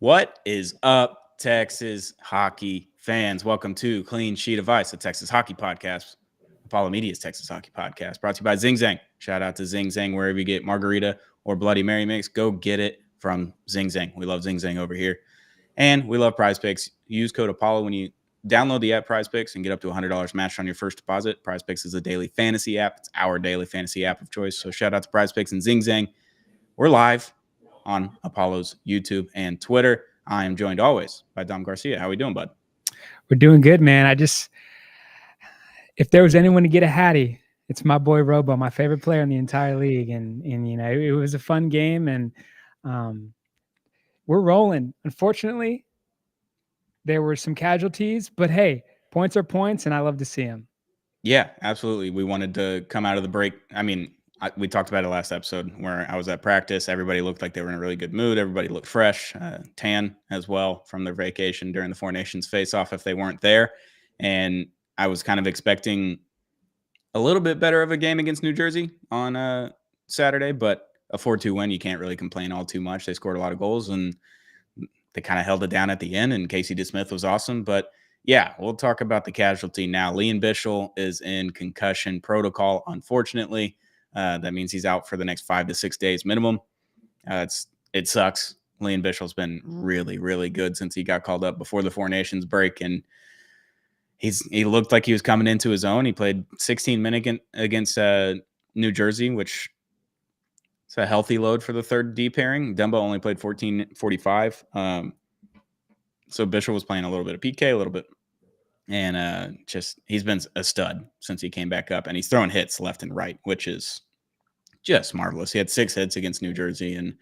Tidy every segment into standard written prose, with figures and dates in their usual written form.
What is up, Texas hockey fans? Welcome to Clean Sheet of Ice, a Texas hockey podcast. Apollo Media's Texas Hockey Podcast, brought to you by Zing Zang. Shout out to Zing Zang wherever you get margarita or Bloody Mary mix. Go get it from Zing Zang. We love Zing Zang over here. And we love Prize Picks. Use code Apollo when you download the app Prize Picks and get up to $100 matched on your first deposit. Prize Picks is a daily fantasy app. It's our daily fantasy app of choice. So shout out to Prize Picks and Zing Zang. We're live on Apollo's YouTube and Twitter. I am joined always by Dom Garcia. How are we doing, bud? We're doing good, man. If there was anyone to get a Hattie, it's my boy Robo, my favorite player in the entire league. And it was a fun game, and we're rolling. Unfortunately, there were some casualties, but hey, points are points, and I love to see them. Yeah, absolutely. We wanted to come out of the break. I mean, we talked about it last episode where I was at practice. Everybody looked like they were in a really good mood. Everybody looked fresh, tan as well from their vacation during the Four Nations face-off if they weren't there. And I was kind of expecting a little bit better of a game against New Jersey on Saturday, but a 4-2 win, you can't really complain all too much. They scored a lot of goals, and they kind of held it down at the end, and Casey DeSmith was awesome. But yeah, we'll talk about the casualty now. Lian Bichsel is in concussion protocol, unfortunately. That means he's out for the next 5 to 6 days minimum. It sucks. Lian Bichsel's been really, really good since he got called up before the Four Nations break, and he looked like he was coming into his own. He played 16 minutes against New Jersey, which is a healthy load for the third D pairing. Dumba only played 14:45. So Bichsel was playing a little bit of PK, a little bit, and he's been a stud since he came back up, and he's throwing hits left and right, which is just marvelous. He had 6 hits against New Jersey and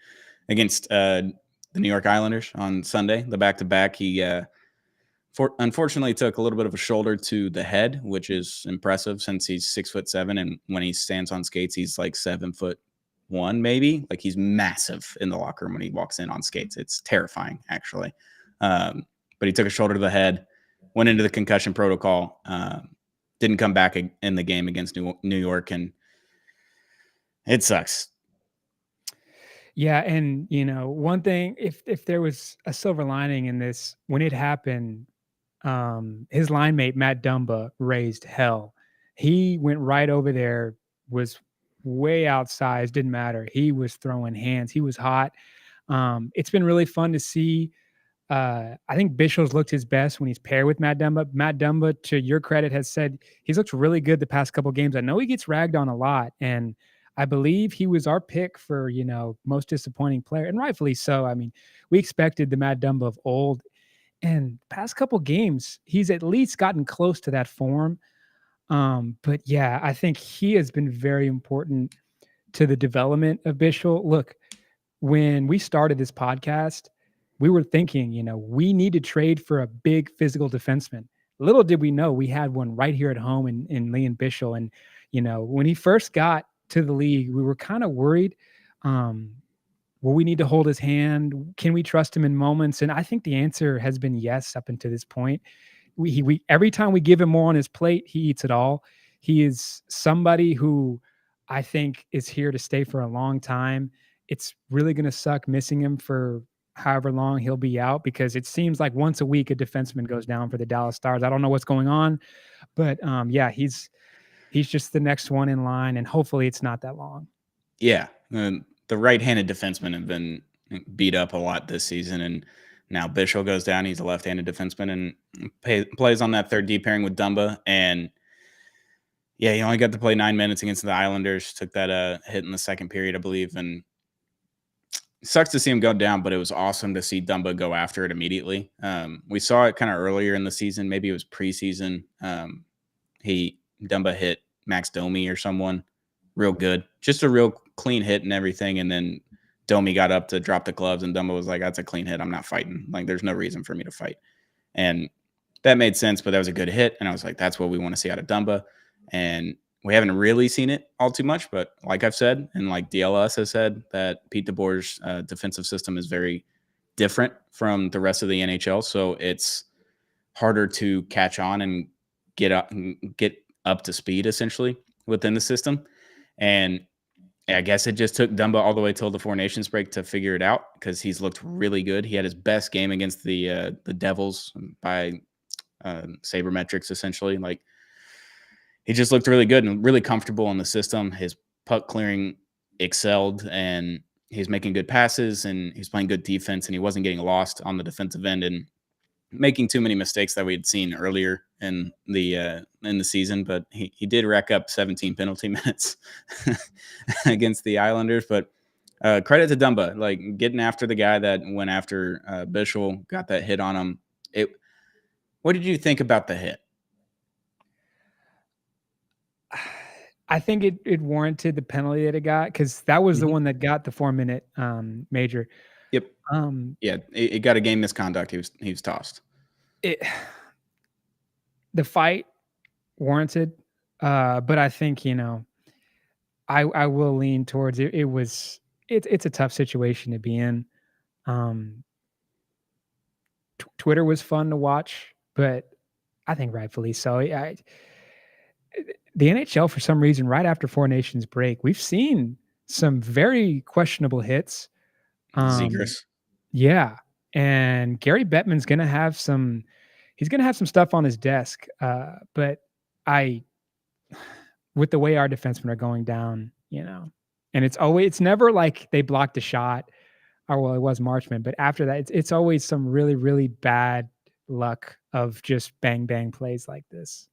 against the New York Islanders on Sunday, the back-to-back. He unfortunately took a little bit of a shoulder to the head, which is impressive since he's 6'7", and when he stands on skates, he's like 7'1", maybe. Like, he's massive in the locker room when he walks in on skates. It's terrifying, actually. But he took a shoulder to the head, went into the concussion protocol, didn't come back in the game against New York, and it sucks. Yeah, and one thing, if there was a silver lining in this, when it happened, his line mate Matt Dumba raised hell. He went right over there, was way outsized, didn't matter. He was throwing hands. He was hot. It's been really fun to see. I think Bichsel's looked his best when he's paired with Matt Dumba. Matt Dumba, to your credit, has said he's looked really good the past couple games. I know he gets ragged on a lot, and I believe he was our pick for, most disappointing player, and rightfully so. I mean, we expected the Matt Dumba of old, and past couple games, he's at least gotten close to that form. But yeah, I think he has been very important to the development of Bichsel. Look, when we started this podcast, we were thinking, we need to trade for a big physical defenseman. Little did we know we had one right here at home in Lian Bichsel. And, when he first got to the league, we were kind of worried. Will we need to hold his hand? Can we trust him in moments? And I think the answer has been yes up until this point. We every time we give him more on his plate, he eats it all. He is somebody who I think is here to stay for a long time. It's really going to suck missing him for however long he'll be out, because it seems like once a week a defenseman goes down for the Dallas Stars. I don't know what's going on, but yeah, he's just the next one in line, and hopefully it's not that long. Yeah, the right-handed defensemen have been beat up a lot this season, and now Bichsel goes down. He's a left-handed defenseman and plays on that third D pairing with Dumba. And yeah, he only got to play 9 minutes against the Islanders. Took that hit in the second period, I believe, and sucks to see him go down, but it was awesome to see Dumba go after it immediately. We saw it kind of earlier in the season. Maybe it was preseason. Dumba hit Max Domi or someone real good. Just a real clean hit and everything. And then Domi got up to drop the gloves, and Dumba was like, that's a clean hit. I'm not fighting. Like, there's no reason for me to fight. And that made sense, but that was a good hit. And I was like, that's what we want to see out of Dumba. And we haven't really seen it all too much, but like I've said, and like DLS has said, that Pete DeBoer's defensive system is very different from the rest of the NHL. So it's harder to catch on and get up to speed essentially within the system. And I guess it just took Dumba all the way till the Four Nations break to figure it out because he's looked really good. He had his best game against the Devils by sabermetrics, essentially. Like he just looked really good and really comfortable in the system. His puck clearing excelled, and he's making good passes, and he's playing good defense, and he wasn't getting lost on the defensive end and making too many mistakes that we had seen earlier in the season. But he did rack up 17 penalty minutes against the Islanders. But credit to Dumba, like getting after the guy that went after Bichsel, got that hit on him. What did you think about the hit? I think it warranted the penalty that it got because that was the Mhm. one that got the 4-minute major. Yep. Um, Yeah, it got a game misconduct. He was tossed. it the fight warranted, but I think I will lean towards it. It's a tough situation to be in. Um, Twitter was fun to watch, but I think rightfully so. The NHL for some reason right after Four Nations break, we've seen some very questionable hits. Um, Zegras. yeah, and Gary Bettman's gonna have some. He's gonna have some stuff on his desk. But I, with the way our defensemen are going down, and it's never like they blocked a shot, or well, it was Marchman, but after that, it's always some really really bad luck of just bang bang plays like this.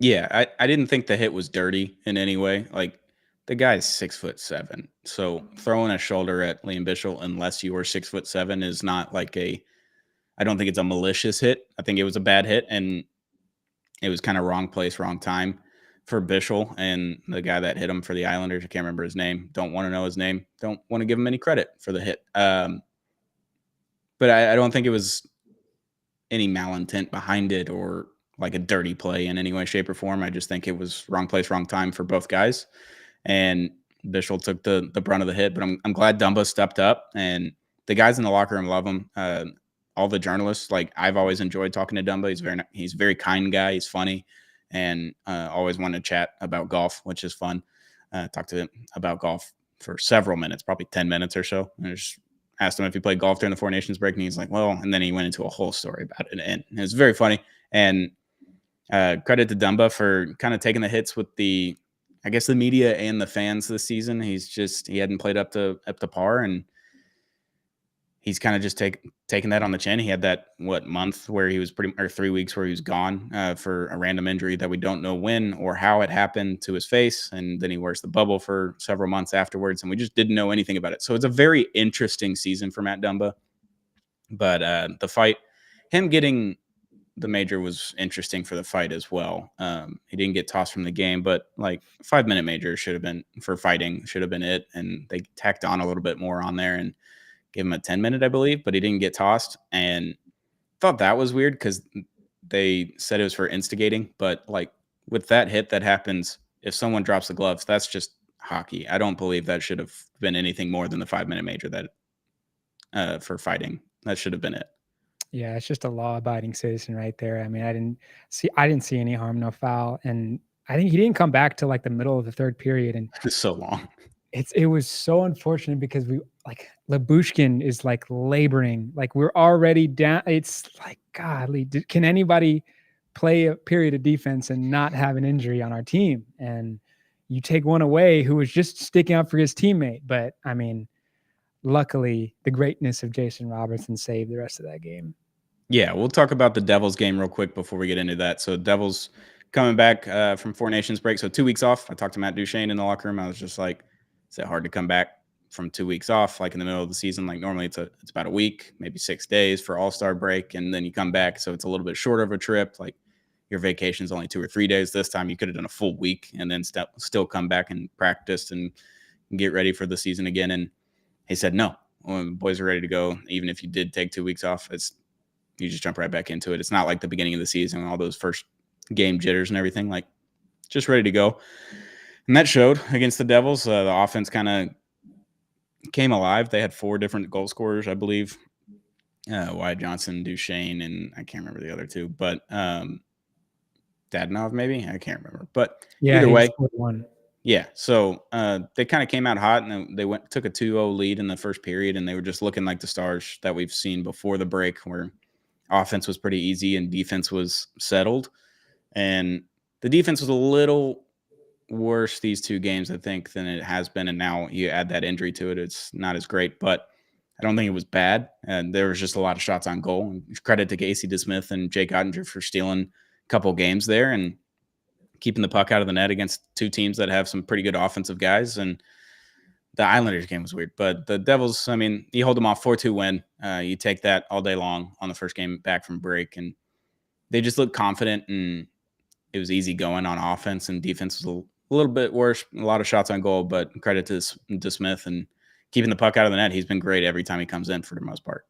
Yeah, I didn't think the hit was dirty in any way. Like the guy's 6'7", so throwing a shoulder at Lian Bichsel unless you were 6'7" is not like a. I don't think it's a malicious hit. I think it was a bad hit, and it was kind of wrong place, wrong time for Bichsel and the guy that hit him for the Islanders. I can't remember his name. Don't want to know his name. Don't want to give him any credit for the hit. But I don't think it was any malintent behind it or like a dirty play in any way, shape, or form. I just think it was wrong place, wrong time for both guys. And Bichsel took the brunt of the hit. But I'm glad Dumba stepped up, and the guys in the locker room love him. All the journalists, like I've always enjoyed talking to Dumba. He's a very kind guy. He's funny, and always want to chat about golf, which is fun. Talk to him about golf for several minutes, probably 10 minutes or so. And I just asked him if he played golf during the Four Nations break, and he's like, well, and then he went into a whole story about it, and it was very funny. And credit to Dumba for kind of taking the hits with I guess the media and the fans this season. He hadn't played up to par, and he's kind of just taking that on the chin. He had that month where he was or 3 weeks where he was gone for a random injury that we don't know when or how it happened to his face, and then he wears the bubble for several months afterwards, and we just didn't know anything about it. So it's a very interesting season for Matt Dumba. But the fight, him getting the major was interesting for the fight as well. He didn't get tossed from the game, but like 5-minute major should have been for fighting, should have been it, and they tacked on a little bit more on there and gave him a 10-minute, I believe, but he didn't get tossed. And thought that was weird because they said it was for instigating. But like with that hit that happens, if someone drops the gloves, that's just hockey. I don't believe that should have been anything more than the 5-minute major that for fighting. That should have been it. Yeah, it's just a law-abiding citizen right there. I mean, I didn't see any harm, no foul, and I think he didn't come back till like the middle of the third period, and It's so long. it was so unfortunate because we like Labushkin is like laboring, like we're already down. It's like, godly, can anybody play a period of defense and not have an injury on our team? And you take one away who was just sticking up for his teammate. But I mean, luckily, the greatness of Jason Robertson saved the rest of that game. Yeah, we'll talk about the Devils game real quick before we get into that. So Devils coming back from Four Nations break. So 2 weeks off. I talked to Matt Duchesne in the locker room. I was just like, is it hard to come back from 2 weeks off, like in the middle of the season? Like normally it's about a week, maybe 6 days for All-Star break, and then you come back. So it's a little bit shorter of a trip. Like your vacation is only 2 or 3 days this time. You could have done a full week and then still come back and practice and get ready for the season again. And he said, no, when boys are ready to go. Even if you did take 2 weeks off, you just jump right back into it. It's not like the beginning of the season, all those first game jitters and everything, like just ready to go. And that showed against the Devils. The offense kind of came alive. They had 4 different goal scorers, I believe. Wyatt Johnson, Duchesne, and I can't remember the other 2, but Dadonov maybe? I can't remember. But Yeah, either he way, scored one. Yeah, so they kind of came out hot, and then they took a 2-0 lead in the first period, and they were just looking like the Stars that we've seen before the break, where offense was pretty easy and defense was settled. And the defense was a little worse these two games, I think, than it has been. And now you add that injury to it, it's not as great, but I don't think it was bad. And there was just a lot of shots on goal. And credit to Casey DeSmith and Jake Ottinger for stealing a couple games there and keeping the puck out of the net against two teams that have some pretty good offensive guys. And the Islanders game was weird, but the Devils, I mean, you hold them off 4-2 win. You take that all day long on the first game back from break, and they just looked confident, and it was easy going on offense, and defense was a little bit worse. A lot of shots on goal, but credit to Smith and keeping the puck out of the net. He's been great every time he comes in for the most part.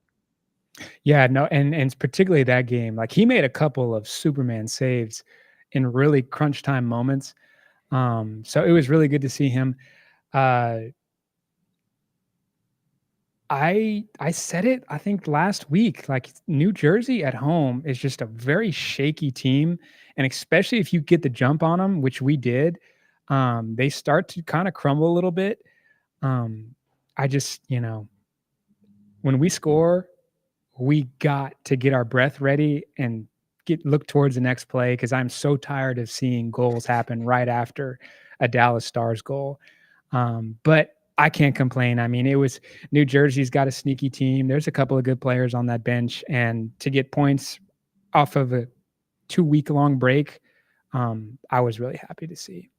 Yeah, no, and particularly that game, like he made a couple of Superman saves in really crunch time moments. So it was really good to see him. Uh, I said it, I think last week, like New Jersey at home is just a very shaky team, and especially if you get the jump on them, which we did, they start to kind of crumble a little bit. Um, I just, when we score, we got to get our breath ready and look towards the next play because I'm so tired of seeing goals happen right after a Dallas Stars goal. But I can't complain. I mean, it was New Jersey's got a sneaky team. There's a couple of good players on that bench, and to get points off of a 2-week long break, I was really happy to see.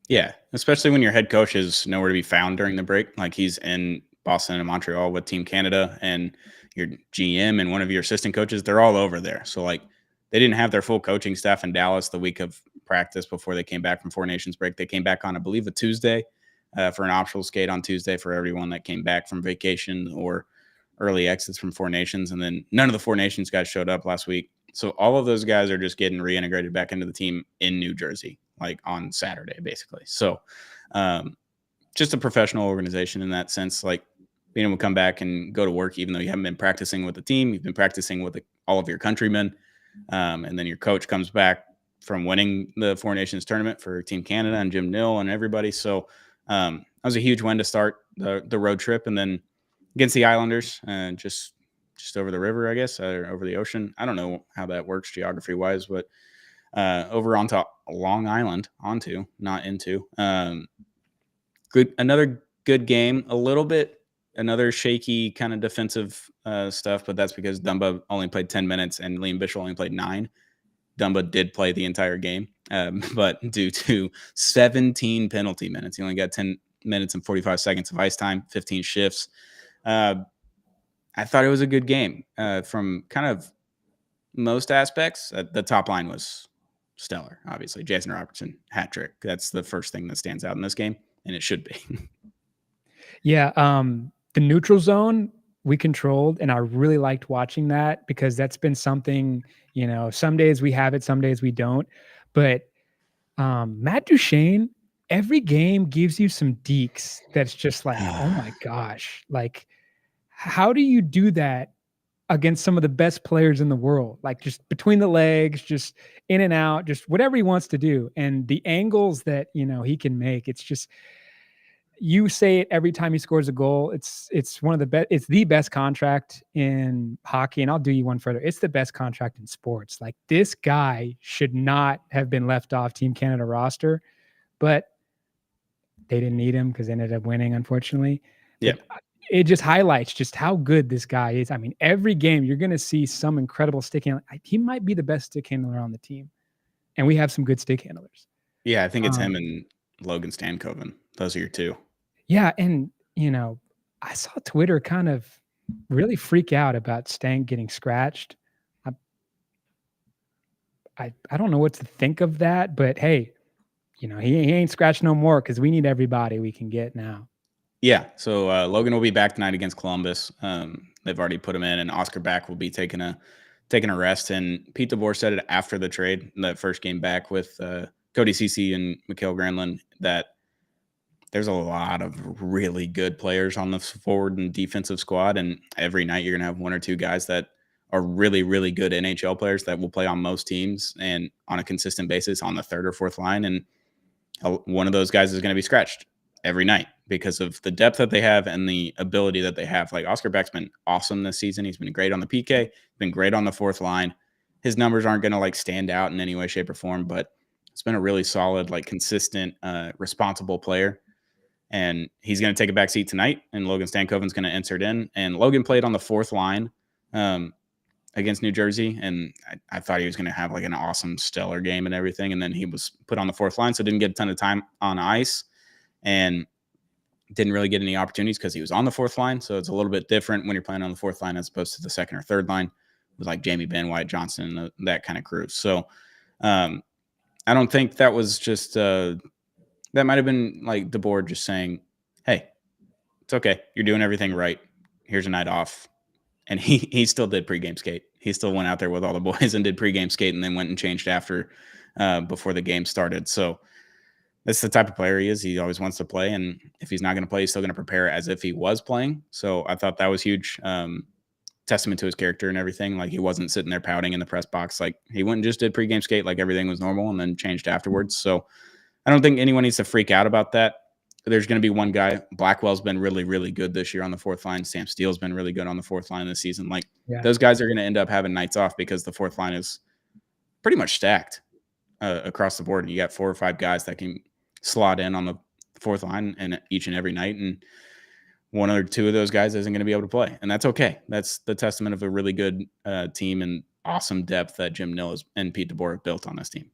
Yeah, especially when your head coach is nowhere to be found during the break. Like he's in Boston and Montreal with Team Canada, and your GM and one of your assistant coaches, they're all over there. So like they didn't have their full coaching staff in Dallas the week of practice before they came back from Four Nations break. They came back on, I believe, a Tuesday for an optional skate on Tuesday for everyone that came back from vacation or early exits from Four Nations. And then none of the Four Nations guys showed up last week. So all of those guys are just getting reintegrated back into the team in New Jersey, like on Saturday, basically. So just a professional organization in that sense, like being able to come back and go to work, even though you haven't been practicing with the team, you've been practicing with all of your countrymen. And then your coach comes back from winning the Four Nations tournament for Team Canada and Jim Nill and everybody. So that was a huge win to start the road trip. And then against the Islanders, just over the river, I guess, or over the ocean. I don't know how that works geography wise, but over onto Long Island, not into. Another good game, another shaky kind of defensive stuff, but that's because Dumba only played 10 minutes and Lian Bichsel only played 9. Dumba did play the entire game, but due to 17 penalty minutes, he only got 10 minutes and 45 seconds of ice time, 15 shifts. I thought it was a good game from kind of most aspects. The top line was stellar, obviously. Jason Robertson, hat trick. That's the first thing that stands out in this game, and it should be. Yeah, the neutral zone we controlled, and I really liked watching that because that's been something, some days we have it, some days we don't. But Matt Duchene, every game gives you some deeks that's just like, oh my gosh, like how do you do that against some of the best players in the world? Like just between the legs, just in and out, just whatever he wants to do. And the angles that, he can make, it's just, you say it every time he scores a goal. It's one of the best. It's the best contract in hockey, and I'll do you one further. It's the best contract in sports. Like this guy should not have been left off Team Canada roster, but they didn't need him because they ended up winning, unfortunately. Yeah. But it just highlights just how good this guy is. I mean, every game you're going to see some incredible stick handler. He might be the best stick handler on the team, and we have some good stick handlers. Yeah, I think it's him and Logan Stankoven. Those are your two. Yeah, and I saw Twitter kind of really freak out about Stank getting scratched. I don't know what to think of that, but hey, he ain't scratched no more because we need everybody we can get now. Yeah, so Logan will be back tonight against Columbus. They've already put him in, and Oscar Back will be taking a rest. And Pete DeBoer said it after the trade, that first game back with Cody Ceci and Mikael Granlund, that there's a lot of really good players on the forward and defensive squad. And every night you're going to have one or two guys that are really, really good NHL players that will play on most teams and on a consistent basis on the third or fourth line. And one of those guys is going to be scratched every night because of the depth that they have and the ability that they have. Like Oscar Beck's been awesome this season. He's been great on the PK, been great on the fourth line. His numbers aren't going to like stand out in any way, shape, or form, but it's been a really solid, like consistent, responsible player. And he's going to take a back seat tonight, and Logan Stankoven's going to insert in. And Logan played on the fourth line against New Jersey, and I thought he was going to have like an awesome, stellar game and everything. And then he was put on the fourth line, so didn't get a ton of time on ice and didn't really get any opportunities because he was on the fourth line. So it's a little bit different when you're playing on the fourth line as opposed to the second or third line with like Jamie Benn, Wyatt Johnson, and that kind of crew. So I don't think that was just that might have been like DeBoer just saying, hey, it's okay. You're doing everything right. Here's a night off. And he still did pregame skate. He still went out there with all the boys and did pregame skate and then went and changed after before the game started. So that's the type of player he is. He always wants to play. And if he's not going to play, he's still going to prepare as if he was playing. So I thought that was huge. Testament to his character and everything. Like he wasn't sitting there pouting in the press box. Like he went and just did pregame skate like everything was normal and then changed afterwards. So I don't think anyone needs to freak out about that. There's going to be one guy. Blackwell's been really, really good this year on the fourth line. Sam Steele's been really good on the fourth line this season. Like those guys are going to end up having nights off because the fourth line is pretty much stacked across the board. You got 4 or 5 guys that can slot in on the fourth line and each and every night. And 1 or 2 of those guys isn't going to be able to play. And that's okay. That's the testament of a really good team and awesome depth that Jim Nill and Pete DeBoer have built on this team.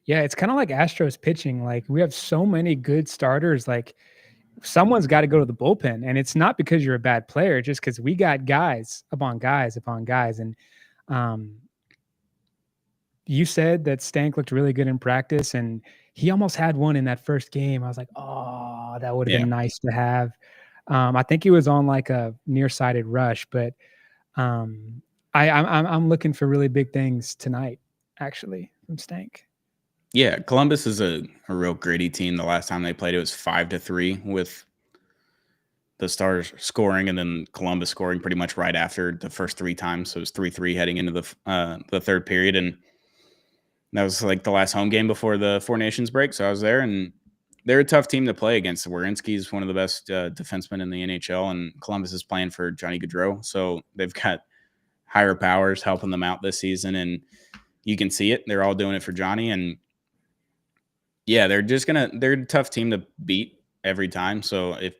Yeah, it's kind of like Astros pitching. Like we have so many good starters. Like someone's got to go to the bullpen, and it's not because you're a bad player, just because we got guys upon guys upon guys. And you said that Stank looked really good in practice, and he almost had one in that first game. I was like, oh, that would have been nice to have. I think he was on like a nearsighted rush, but I'm looking for really big things tonight, actually, from Stank. Yeah, Columbus is a real gritty team. The last time they played, it was 5-3 with the Stars scoring and then Columbus scoring pretty much right after the first 3 times. So it was 3-3 heading into the third period. And that was like the last home game before the Four Nations break. So I was there, and they're a tough team to play against. Werenski's one of the best defensemen in the NHL, and Columbus is playing for Johnny Gaudreau. So they've got higher powers helping them out this season, and you can see it. They're all doing it for Johnny, and yeah, they're a tough team to beat every time. So if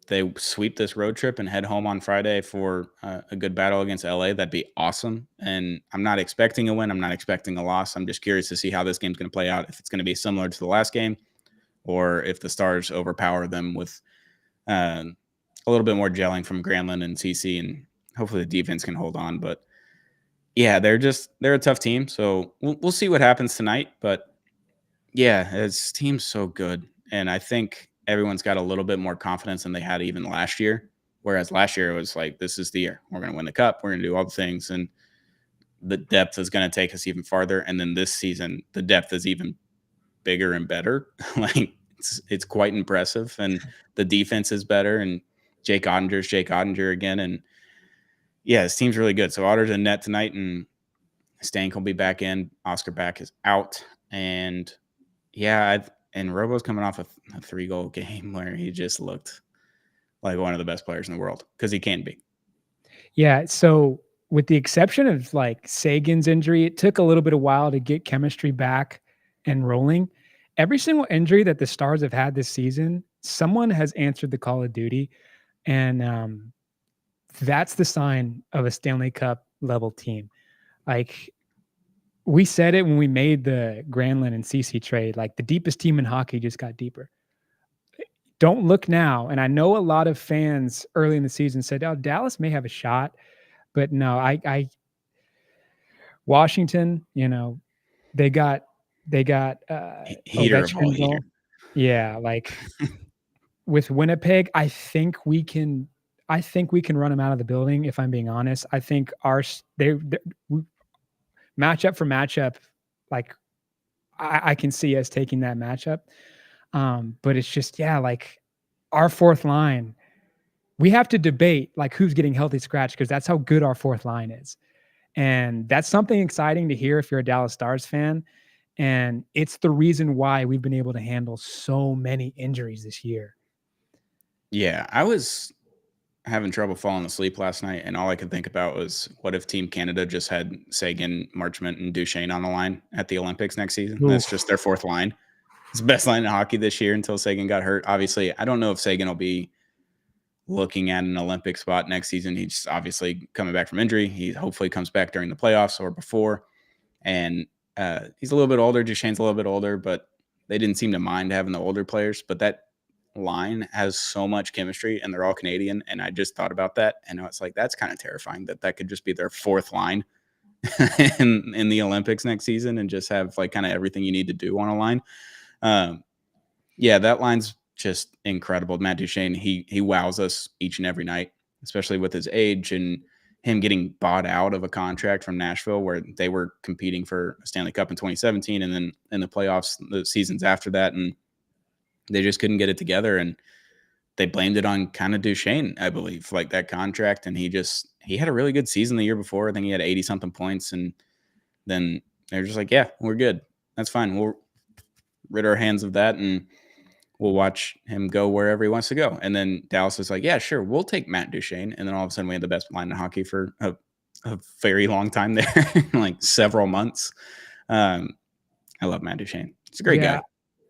they sweep this road trip and head home on Friday for a good battle against LA, that'd be awesome. And I'm not expecting a win. I'm not expecting a loss. I'm just curious to see how this game's going to play out. If it's going to be similar to the last game, or if the Stars overpower them with a little bit more gelling from Granlund and CC, and hopefully the defense can hold on. But yeah, they're a tough team. So we'll see what happens tonight. But yeah, his team's so good. And I think everyone's got a little bit more confidence than they had even last year. Whereas last year it was like, this is the year. We're going to win the cup. We're going to do all the things. And the depth is going to take us even farther. And then this season, the depth is even bigger and better. Like it's quite impressive. And the defense is better. And Jake Ottinger again. And yeah, his team's really good. So Otter's in net tonight, and Stank will be back in. Oscar Back is out. And yeah, and Robo's coming off a 3-goal game where he just looked like one of the best players in the world, because he can be. Yeah, so with the exception of like Sagan's injury, it took a little bit of while to get chemistry back and rolling. Every single injury that the Stars have had this season, someone has answered the call of duty, and that's the sign of a Stanley Cup level team. Like we said it when we made the Granlund and CC trade, like the deepest team in hockey just got deeper. Don't look now. And I know a lot of fans early in the season said, oh, Dallas may have a shot, but no, I Washington, they got heater of all heater. Yeah, like with Winnipeg, I think we can run them out of the building, if I'm being honest. I think matchup for matchup, like I can see us taking that matchup. But it's just, like our fourth line, we have to debate like who's getting healthy scratch, because that's how good our fourth line is. And that's something exciting to hear if you're a Dallas Stars fan. And it's the reason why we've been able to handle so many injuries this year. Yeah, I was having trouble falling asleep last night, and all I could think about was what if Team Canada just had Sagan, Marchment, and Duchesne on the line at the Olympics next season? That's just their Oof. fourth line. It's the best line in hockey this year until Sagan got hurt. Obviously, I don't know if Sagan will be looking at an Olympic spot next season. He's obviously coming back from injury. He hopefully comes back during the playoffs or before. And he's a little bit older. Duchesne's a little bit older, but they didn't seem to mind having the older players. But that line has so much chemistry, and they're all Canadian. And I just thought about that, and I was like, that's kind of terrifying that could just be their fourth line in the Olympics next season, and just have like kind of everything you need to do on a line. Yeah, that line's just incredible. Matt Duchene, he wows us each and every night, especially with his age and him getting bought out of a contract from Nashville where they were competing for a Stanley Cup in 2017, and then in the playoffs the seasons after that, and they just couldn't get it together, and they blamed it on kind of Duchene, I believe, like that contract, and he had a really good season the year before. I think he had 80 something points, and then they're just like, yeah, we're good. That's fine. We'll rid our hands of that, and we'll watch him go wherever he wants to go. And then Dallas was like, yeah, sure, we'll take Matt Duchene. And then all of a sudden we had the best line in hockey for a very long time there, like several months. I love Matt Duchene. He's a great Yeah, guy.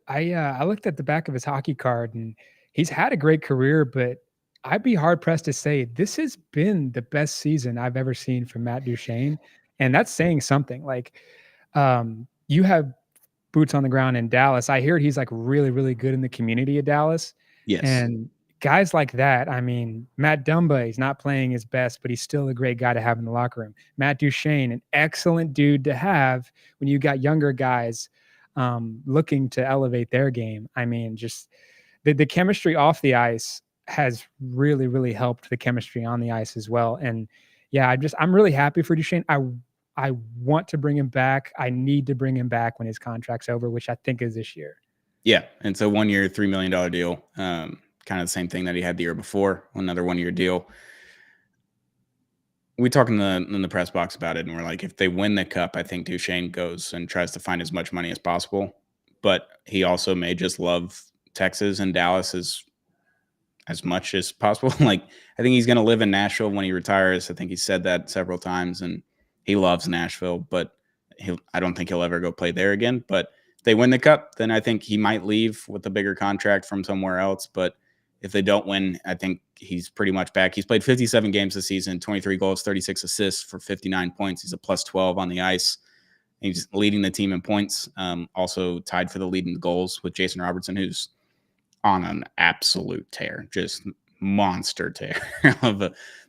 I looked at the back of his hockey card, and he's had a great career, but I'd be hard pressed to say this has been the best season I've ever seen from Matt Duchene, and that's saying something. Like, you have boots on the ground in Dallas. I hear he's like really, really good in the community of Dallas, Yes. and guys like that. I mean, Matt Dumba, he's not playing his best, but he's still a great guy to have in the locker room. Matt Duchene, an excellent dude to have when you got younger guys looking to elevate their game. I mean, just the chemistry off the ice has really, really helped the chemistry on the ice as well. And yeah, I'm really happy for Duchesne. I want to bring him back. I need to bring him back when his contract's over, which I think is this year. Yeah. And so 1 year, $3 million deal. Kind of the same thing that he had the year before, another 1 year deal. We talked in the press box about it, and we're like, if they win the cup, I think Duchesne goes and tries to find as much money as possible. But he also may just love Texas and Dallas as much as possible. Like, I think he's going to live in Nashville when he retires. I think he said that several times, and he loves Nashville, but I don't think he'll ever go play there again. But if they win the cup, then I think he might leave with a bigger contract from somewhere else. But if they don't win, I think he's pretty much back. He's played 57 games this season, 23 goals, 36 assists for 59 points. He's a plus 12 on the ice. He's leading the team in points. Also tied for the lead in goals with Jason Robertson, who's on an absolute tear, just monster tear of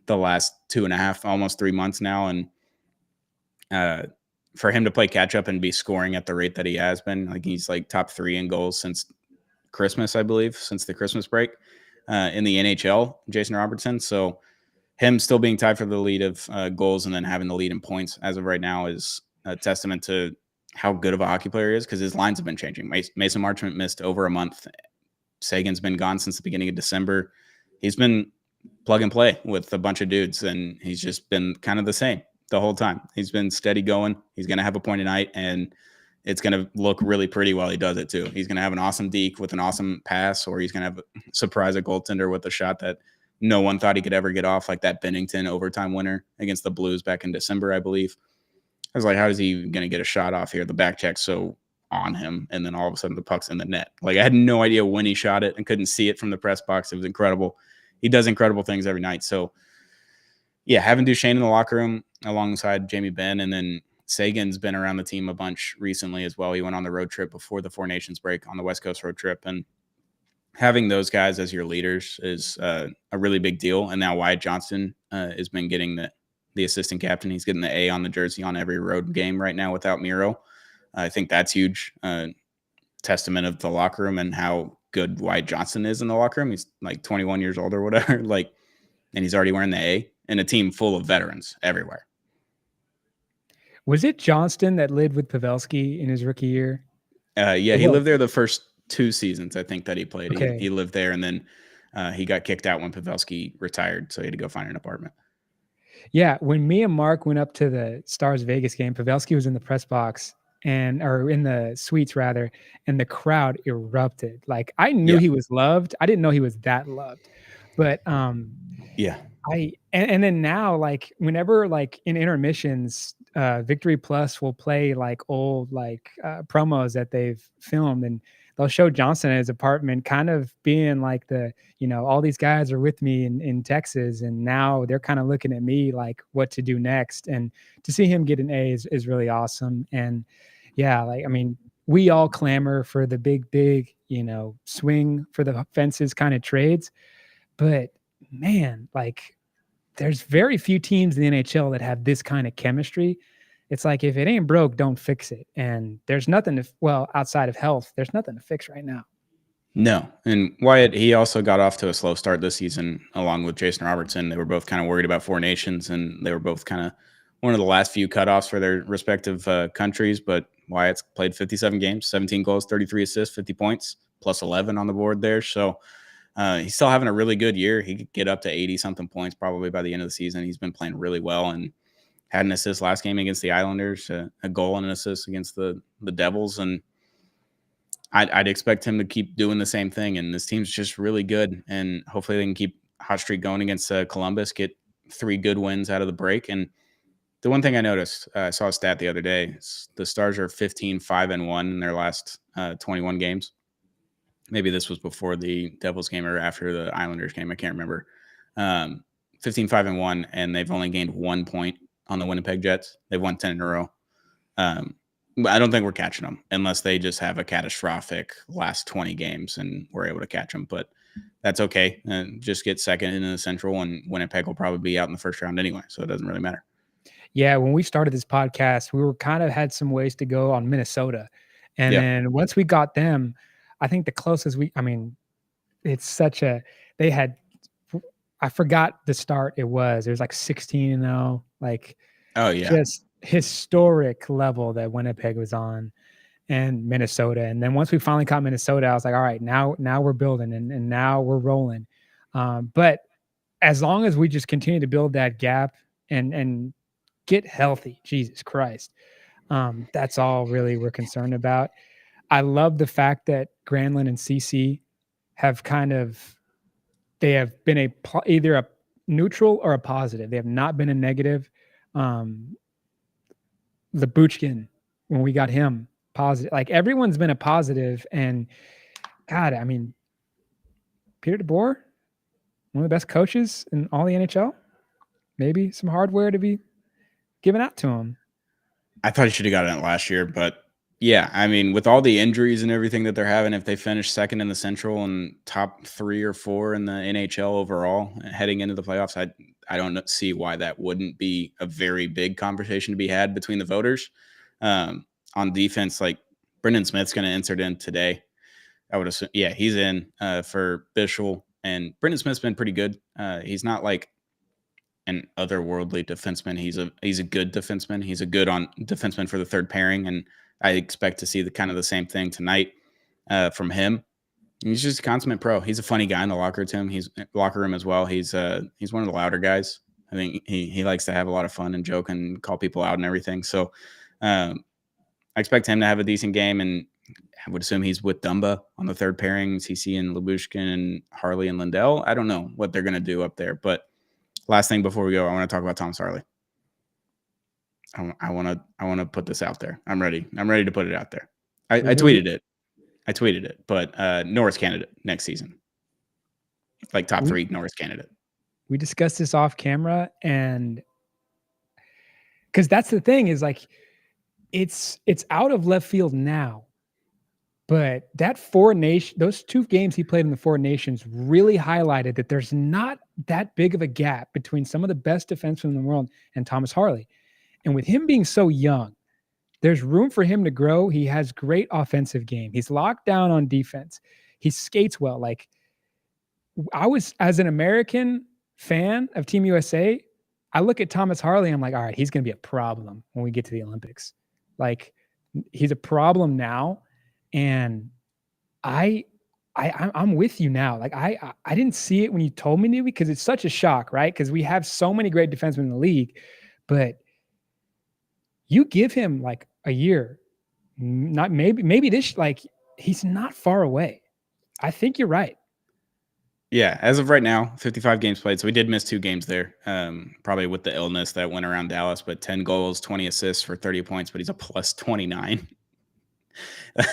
the last 2.5, almost 3 months now. And for him to play catch up and be scoring at the rate that he has been, like he's like top 3 in goals since Christmas, I believe, since the Christmas break in the NHL, Jason Robertson. So him still being tied for the lead of goals and then having the lead in points as of right now is a testament to how good of a hockey player he is, because his lines have been changing. Mason Marchment missed over a month. Sagan's been gone since the beginning of December. He's been plug and play with a bunch of dudes, and he's just been kind of the same the whole time. He's been steady going. He's going to have a point a night, and it's going to look really pretty while he does it too. He's going to have an awesome deke with an awesome pass, or he's going to have surprise a goaltender with a shot that no one thought he could ever get off, like that Bennington overtime winner against the Blues back in December, I believe. I was like, how is he going to get a shot off here? The back check's so on him, and then all of a sudden the puck's in the net. Like, I had no idea when he shot it and couldn't see it from the press box. It was incredible. He does incredible things every night. So, yeah, having Duchesne in the locker room alongside Jamie Benn, and then Sagan's been around the team a bunch recently as well. He went on the road trip before the Four Nations break on the West Coast road trip, and having those guys as your leaders is a really big deal. And now Wyatt Johnston has been getting the assistant captain. He's getting the A on the jersey on every road game right now without Miro. I think that's huge. Testament of the locker room and how good Wyatt Johnston is in the locker room. He's like 21 years old or whatever. Like, and he's already wearing the A in a team full of veterans everywhere. Was it Johnston that lived with Pavelski in his rookie year? Yeah, he lived there the first 2 seasons, I think, that he played. Okay. He lived there, and then he got kicked out when Pavelski retired, so he had to go find an apartment. Yeah, when me and Mark went up to the Stars Vegas game, Pavelski was in the press box, or in the suites rather, and the crowd erupted. Like, I knew Yeah. he was loved. I didn't know he was that loved. But, Yeah. and then now, like, whenever, like, in intermissions, Victory Plus will play, like, old, like, promos that they've filmed, and they'll show Johnson at his apartment kind of being like all these guys are with me in Texas, and now they're kinda looking at me like what to do next, and to see him get an A is really awesome, and yeah, like, I mean, we all clamor for the big, swing for the fences kinda trades, but man, like, there's very few teams in the NHL that have this kind of chemistry. It's like, if it ain't broke, don't fix it. And there's nothing outside of health, there's nothing to fix right now. No, and Wyatt, he also got off to a slow start this season, along with Jason Robertson. They were both kind of worried about Four Nations, and they were both kind of one of the last few cutoffs for their respective countries. But Wyatt's played 57 games, 17 goals, 33 assists, 50 points, plus 11 on the board there. So he's still having a really good year. He could get up to 80 something points probably by the end of the season. He's been playing really well and had an assist last game against the Islanders, a goal and an assist against the Devils, and I'd expect him to keep doing the same thing. And this team's just really good. And hopefully they can keep hot streak going against Columbus, get 3 good wins out of the break. And the one thing I noticed, I saw a stat the other day, the Stars are 15-5-1 in their last 21 games. Maybe this was before the Devils game or after the Islanders game. I can't remember. 15-5-1, and they've only gained 1 point on the Winnipeg Jets. They've won 10 in a row. But I don't think we're catching them unless they just have a catastrophic last 20 games and we're able to catch them. But that's okay. Just get second in the Central, and Winnipeg will probably be out in the first round anyway, so it doesn't really matter. Yeah, when we started this podcast, we were kind of had some ways to go on Minnesota. And then once we got them, I think the closest it's such a they had I forgot the start it was. It was like 16-0, like Oh, yeah. just historic level that Winnipeg was on, and Minnesota. And then once we finally caught Minnesota, I was like, all right, now we're building and now we're rolling. But as long as we just continue to build that gap and get healthy, Jesus Christ, that's all really we're concerned about. I love the fact that Granlund and CC have they have been either a neutral or a positive. They have not been a negative. The Buchkin, when we got him, positive. Like, everyone's been a positive, and God, I mean, Peter DeBoer, one of the best coaches in all the NHL. Maybe some hardware to be given out to him. I thought he should have gotten it last year, but yeah, I mean, with all the injuries and everything that they're having, if they finish second in the Central and top 3 or 4 in the NHL overall heading into the playoffs, I don't see why that wouldn't be a very big conversation to be had between the voters. On defense, like, Brendan Smith's going to insert in today. I would assume, yeah, he's in for Bichsel, and Brendan Smith's been pretty good. He's not like an otherworldly defenseman. He's a good defenseman. He's a good on defenseman for the third pairing, and I expect to see the same thing tonight from him. He's just a consummate pro. He's a funny guy in the locker room as well. He's one of the louder guys. I think he likes to have a lot of fun and joke and call people out and everything. So I expect him to have a decent game, and I would assume he's with Dumba on the third pairing, CC and Lyubushkin and Harley and Lindell. I don't know what they're going to do up there, but last thing before we go, I want to talk about Thomas Harley. I want to put this out there. I'm ready to put it out there. I tweeted it, but Norris candidate next season, like top 3 Norris candidate. We discussed this off camera, and because that's the thing is, like, it's out of left field now, but that those 2 games he played in the Four Nations really highlighted that there's not that big of a gap between some of the best defensemen in the world and Thomas Harley. And with him being so young, there's room for him to grow. He has great offensive game. He's locked down on defense. He skates well. Like, as an American fan of Team USA, I look at Thomas Harley, I'm like, all right, he's going to be a problem when we get to the Olympics. Like, he's a problem now. And I'm with you now. Like, I didn't see it when you told me to, because it's such a shock, right? Because we have so many great defensemen in the league, but you give him like a year, Not maybe this like he's not far away. I think you're right. Yeah, as of right now, 55 games played. So we did miss 2 games there, probably with the illness that went around Dallas, but 10 goals, 20 assists for 30 points, but he's a plus 29.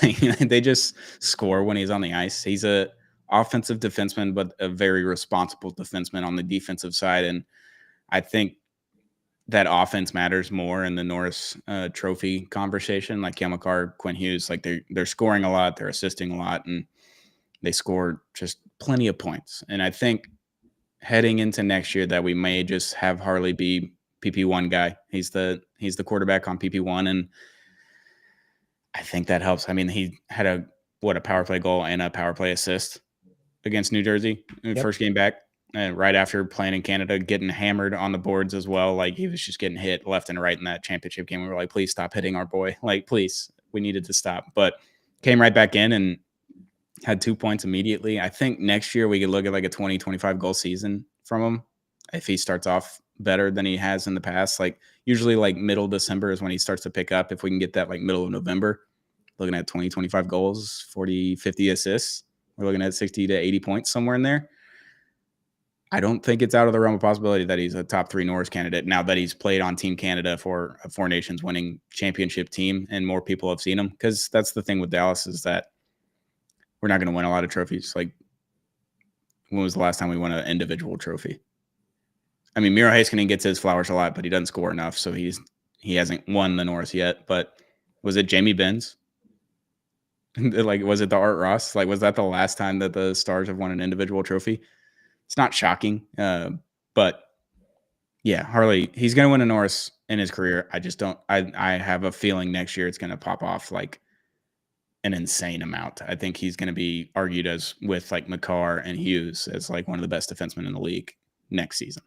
They just score when he's on the ice. He's a offensive defenseman, but a very responsible defenseman on the defensive side. And I think that offense matters more in the Norris Trophy conversation. Like Cale Makar, Quinn Hughes, like they're scoring a lot, they're assisting a lot, and they score just plenty of points. And I think heading into next year that we may just have Harley be PP1 guy. He's the quarterback on PP1, and I think that helps. I mean, he had a power play goal and a power play assist against New Jersey in the Yep. first game back. And right after playing in Canada, getting hammered on the boards as well. Like he was just getting hit left and right in that championship game. We were like, please stop hitting our boy. Like, please, we needed to stop. But came right back in and had 2 points immediately. I think next year we could look at like a 20, 25 goal season from him if he starts off better than he has in the past. Like usually like middle December is when he starts to pick up. If we can get that like middle of November, looking at 20, 25 goals, 40, 50 assists. We're looking at 60 to 80 points somewhere in there. I don't think it's out of the realm of possibility that he's a top 3 Norris candidate now that he's played on Team Canada for a Four Nations winning championship team and more people have seen him. Because that's the thing with Dallas is that we're not going to win a lot of trophies. Like, when was the last time we won an individual trophy? I mean, Miro Heiskanen gets his flowers a lot, but he doesn't score enough, so he hasn't won the Norris yet. But was it Jamie Benz? Like, was it the Art Ross? Like, was that the last time that the Stars have won an individual trophy? It's not shocking, but yeah, Harley, he's going to win a Norris in his career. I just don't. I have a feeling next year it's going to pop off like an insane amount. I think he's going to be argued as with like Makar and Hughes as like one of the best defensemen in the league next season.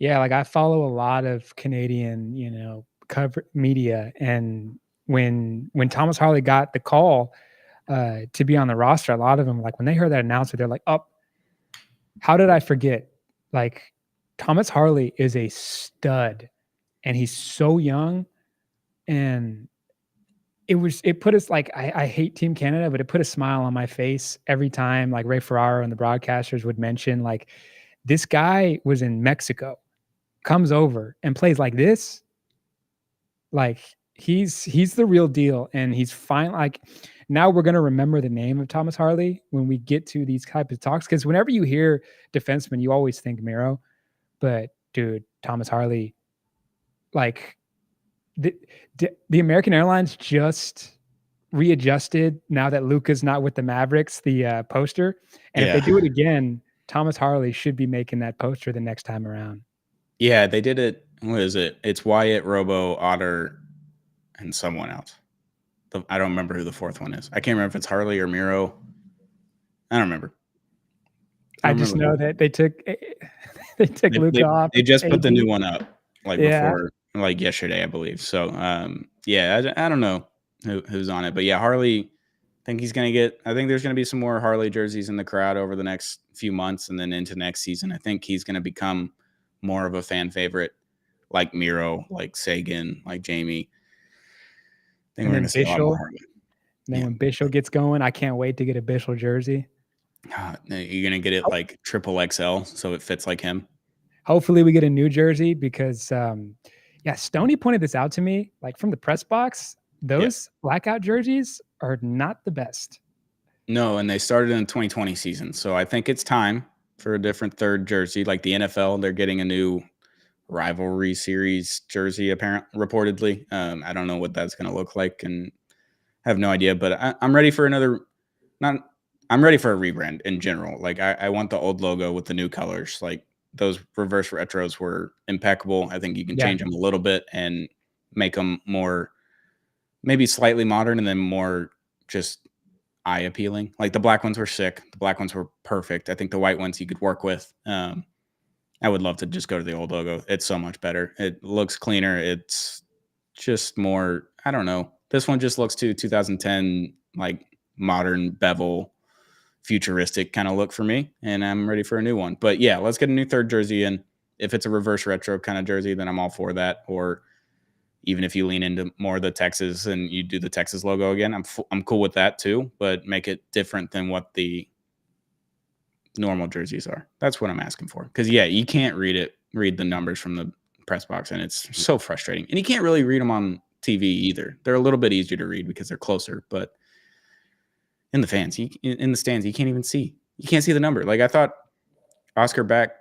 Yeah, like I follow a lot of Canadian, cover media, and when Thomas Harley got the call to be on the roster, a lot of them, like when they heard that announcement, they're like, "Oh, how did I forget?" Like Thomas Harley is a stud, and he's so young, and it put us like I hate Team Canada, but it put a smile on my face every time like Ray Ferraro and the broadcasters would mention like this guy was in Mexico, comes over and plays like this. Like he's the real deal, and he's fine. Like now we're gonna remember the name of Thomas Harley when we get to these type of talks, because whenever you hear defenseman, you always think Miro, but dude, Thomas Harley, like the American Airlines just readjusted now that Luka's not with the Mavericks, the poster, and if they do it again, Thomas Harley should be making that poster the next time around. Yeah, they did it. What is it? It's Wyatt, Robo, Otter, and someone else. I don't remember who the fourth one is. I can't remember if it's Harley or Miro. I don't remember. I just know that they took Luka off. They just put the new one up before, like yesterday, I believe. So, yeah, I don't know who's on it, but yeah, Harley. I think there's going to be some more Harley jerseys in the crowd over the next few months and then into next season. I think he's going to become more of a fan favorite, like Miro, like Sagan, like Jamie. I think we're going to see a lot more Harley. And then when Bichsel gets going, I can't wait to get a Bichsel jersey. You're going to get it like triple XL, so it fits like him. Hopefully we get a new jersey because, Stoney pointed this out to me, like from the press box, those blackout jerseys are not the best. No, and they started in the 2020 season. So I think it's time for a different third jersey. Like the NFL, they're getting a new rivalry series jersey, reportedly. I don't know what that's going to look like and have no idea, but I'm ready for I'm ready for a rebrand in general. Like I want the old logo with the new colors. Like those reverse retros were impeccable. I think you can change them a little bit and make them more, maybe slightly modern and then more just eye appealing. Like the black ones were sick. The black ones were perfect. I think the white ones you could work with. I would love to just go to the old logo. It's so much better. It looks cleaner. It's just more, I don't know. This one just looks to 2010, like modern bevel, futuristic kind of look for me. And I'm ready for a new one. But yeah, let's get a new third jersey. And if it's a reverse retro kind of jersey, then I'm all for that. Or, even if you lean into more of the Texas and you do the Texas logo again, I'm cool with that too, but make it different than what the normal jerseys are. That's what I'm asking for. Because you can't read the numbers from the press box, and it's so frustrating. And you can't really read them on TV either. They're a little bit easier to read because they're closer, but in the stands, you can't even see. You can't see the number. Like I thought Oscar back,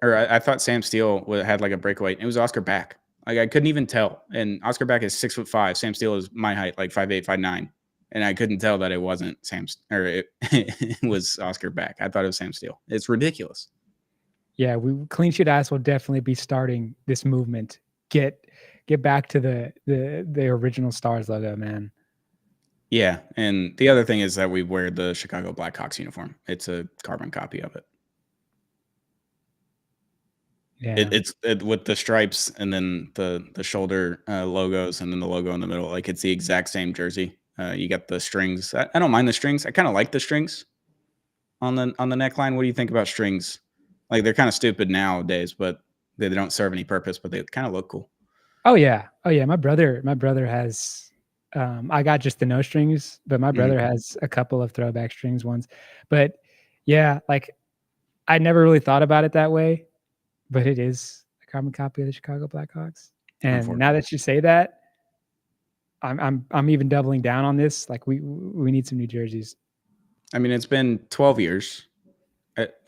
or I thought Sam Steele had like a breakaway. It was Oscar back. Like I couldn't even tell. And Oscar back is 6'5". Sam Steele is my height, like 5'8", 5'9". And I couldn't tell that it wasn't it was Oscar back. I thought it was Sam Steele. It's ridiculous. Yeah, Clean Sheet Ice will definitely be starting this movement. Get back to the original Stars logo, man. Yeah, and the other thing is that we wear the Chicago Blackhawks uniform. It's a carbon copy of it. Yeah, it's with the stripes and then the shoulder logos and then the logo in the middle. Like it's the exact same jersey. You got the strings. I don't mind the strings. I kind of like the strings on the neckline. What do you think about strings? Like they're kind of stupid nowadays, but they don't serve any purpose. But they kind of look cool. Oh yeah. My brother has. I got just the no strings, but my brother has a couple of throwback strings ones. But yeah, like I never really thought about it that way, but it is a carbon copy of the Chicago Blackhawks. And now that you say that, I'm even doubling down on this. Like we need some new jerseys. I mean, it's been 12 years.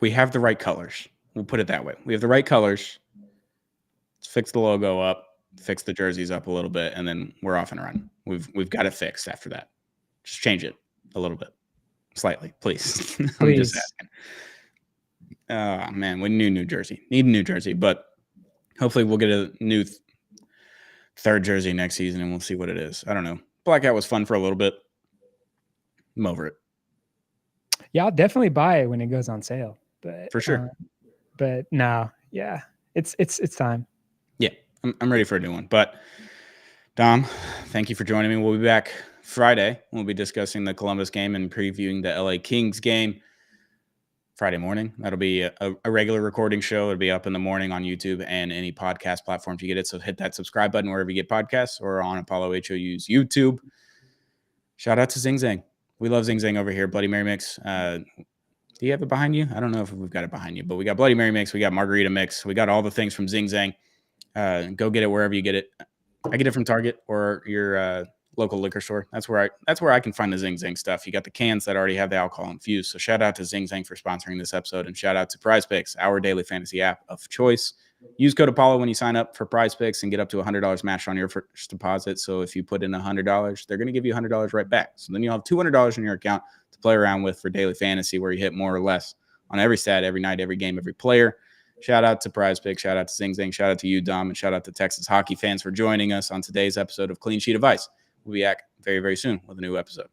We have the right colors. We'll put it that way. We have the right colors. Let's fix the logo up, fix the jerseys up a little bit, and then we're off and running. We've got it fixed after that. Just change it a little bit, slightly, please. I'm just asking. Man, we need New Jersey. Need a new jersey, but hopefully we'll get a new third jersey next season, and we'll see what it is. I don't know. Blackout was fun for a little bit. I'm over it. Yeah, I'll definitely buy it when it goes on sale. But for sure. But no, yeah, it's time. Yeah, I'm ready for a new one. But Dom, thank you for joining me. We'll be back Friday. We'll be discussing the Columbus game and previewing the LA Kings game Friday morning. That'll be a regular recording show. It'll be up in the morning on YouTube and any podcast platforms you get it. So hit that subscribe button wherever you get podcasts or on Apollo HOU's YouTube. Shout out to Zing Zang. We love Zing Zang over here. Bloody Mary Mix. Do you have it behind you? I don't know if we've got it behind you, but we got Bloody Mary Mix. We got Margarita Mix. We got all the things from Zing Zang. Go get it wherever you get it. I get it from Target or your local liquor store. That's where I can find the Zing Zang stuff. You got the cans that already have the alcohol infused. So shout out to Zing Zang for sponsoring this episode, and shout out to Prize Picks, our daily fantasy app of choice. Use code Apollo when you sign up for Prize Picks and get up to $100 matched on your first deposit. So if you put in $100, they're going to give you $100 right back. So then you'll have $200 in your account to play around with for daily fantasy, where you hit more or less on every stat, every night, every game, every player. Shout out to Prize Picks. Shout out to Zing Zang. Shout out to you, Dom, and shout out to Texas hockey fans for joining us on today's episode of Clean Sheet of Ice. We'll be back very, very soon with a new episode.